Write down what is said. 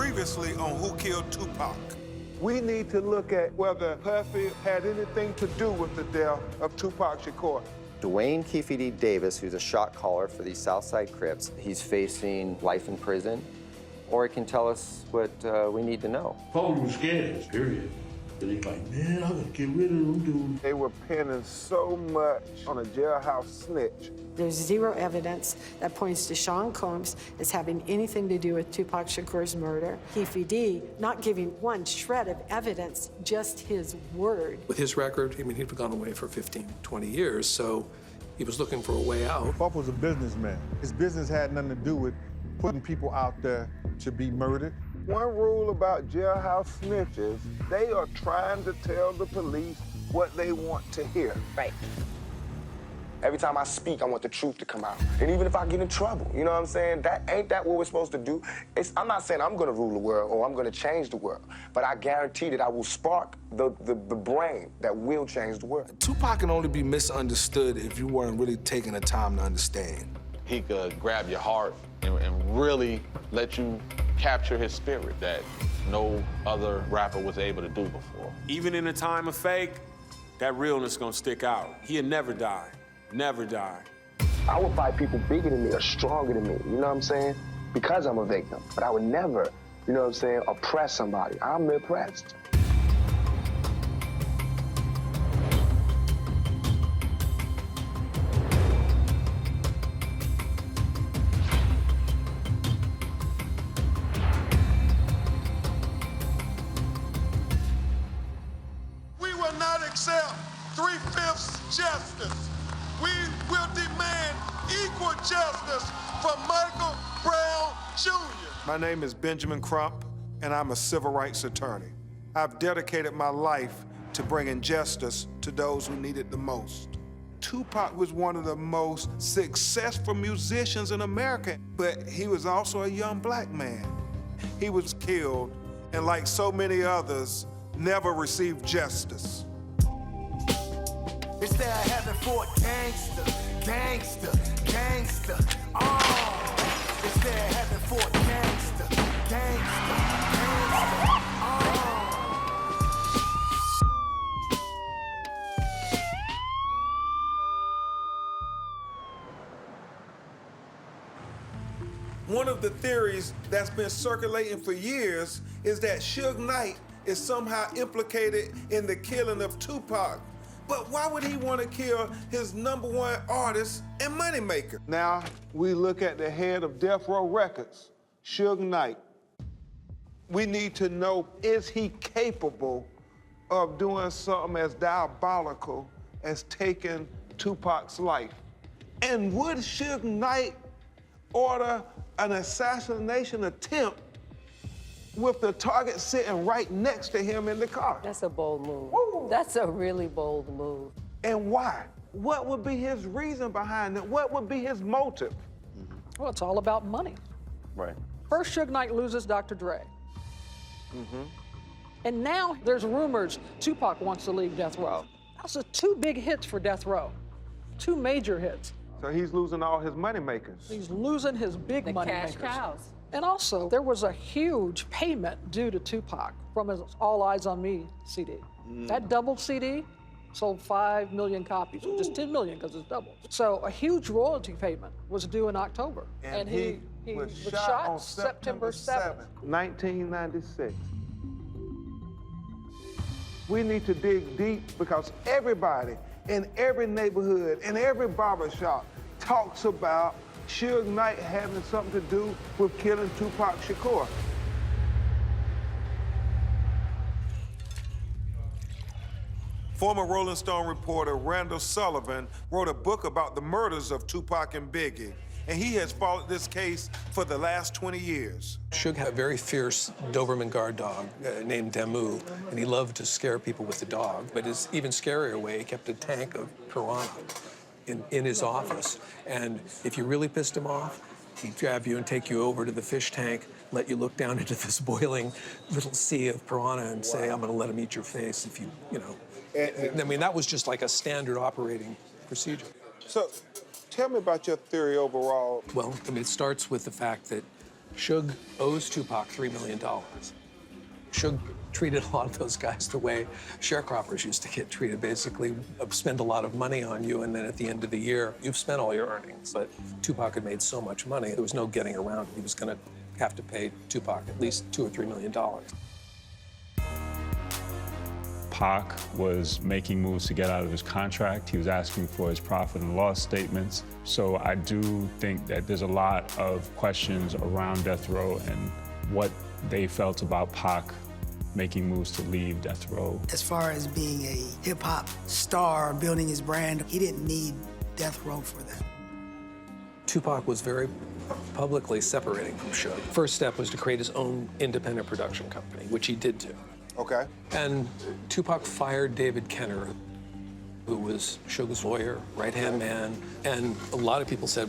Previously on Who Killed Tupac. We need to look at whether Puffy had anything to do with the death of Tupac Shakur. Dwayne Keefe D. Davis, who's a shot caller for these Southside Crips, he's facing life in prison, or he can tell us what we need to know. Folks were scared of this, period. But he's like, man, I gotta get rid of them dudes. They were pinning so much on a jailhouse snitch. There's zero evidence that points to Sean Combs as having anything to do with Tupac Shakur's murder. Keefe D. not giving one shred of evidence, just his word. With his record, I mean, he'd gone away for 15, 20 years, so he was looking for a way out. Puff was a businessman. His business had nothing to do with putting people out there to be murdered. One rule about jailhouse snitches, they are trying to tell the police what they want to hear. Right. Every time I speak, I want the truth to come out. And even if I get in trouble, you know what I'm saying? Ain't that what we're supposed to do? I'm not saying I'm gonna rule the world or I'm gonna change the world, but I guarantee that I will spark the brain that will change the world. Tupac can only be misunderstood if you weren't really taking the time to understand. He could grab your heart and really let you capture his spirit that no other rapper was able to do before. Even in a time of fake, that realness gonna stick out. He'll never die, never die. I would fight people bigger than me or stronger than me, you know what I'm saying? Because I'm a victim. But I would never, you know what I'm saying, oppress somebody. I'm the oppressed. Accept 3/5 justice. We will demand equal justice for Michael Brown Jr. My name is Benjamin Crump, and I'm a civil rights attorney. I've dedicated my life to bringing justice to those who need it the most. Tupac was one of the most successful musicians in America, but he was also a young black man. He was killed, and like so many others, never received justice. Is there a heaven for a gangster, gangster, gangster? Oh, is there a heaven for a gangster, gangster, gangster? One of the theories that's been circulating for years is that Suge Knight is somehow implicated in the killing of Tupac. But why would he want to kill his #1 artist and moneymaker? Now, we look at the head of Death Row Records, Suge Knight. We need to know, is he capable of doing something as diabolical as taking Tupac's life? And would Suge Knight order an assassination attempt with the target sitting right next to him in the car? That's a bold move. Woo. That's a really bold move. And why? What would be his reason behind it? What would be his motive? Well, it's all about money. Right. First, Suge Knight loses Dr. Dre. And now there's rumors Tupac wants to leave Death Row. Those are 2 big hits for Death Row, 2 major hits. So he's losing all his moneymakers. He's losing his big The money cash makers. cows. And also, there was a huge payment due to Tupac from his All Eyes on Me CD. That doubled CD sold 5 million copies, or just 10 million because it's doubled. So a huge royalty payment was due in October. And he was shot on September 7th. 1996. We need to dig deep because everybody in every neighborhood, in every barbershop talks about Suge Knight having something to do with killing Tupac Shakur. Former Rolling Stone reporter Randall Sullivan wrote a book about the murders of Tupac and Biggie, and he has followed this case for the last 20 years. Suge had a very fierce Doberman guard dog named Demu, and he loved to scare people with the dog. But his even scarier way, he kept a tank of piranha in his office. And if you really pissed him off, he'd grab you and take you over to the fish tank, let you look down into this boiling little sea of piranha and say, I'm gonna let him eat your face if you know. I mean, that was just like a standard operating procedure. So, tell me about your theory overall. Well, I mean, it starts with the fact that Suge owes Tupac $3 million. Suge treated a lot of those guys the way sharecroppers used to get treated, basically spend a lot of money on you, and then at the end of the year, you've spent all your earnings. But Tupac had made so much money, there was no getting around it. He was gonna have to pay Tupac at least $2 or $3 million. Pac was making moves to get out of his contract. He was asking for his profit and loss statements. So I do think that there's a lot of questions around Death Row and what they felt about Pac making moves to leave Death Row. As far as being a hip-hop star, building his brand, he didn't need Death Row for that. Tupac was very publicly separating from Suge. First step was to create his own independent production company, which he did do. Okay. And Tupac fired David Kenner, who was Suge's lawyer, right-hand man, and a lot of people said,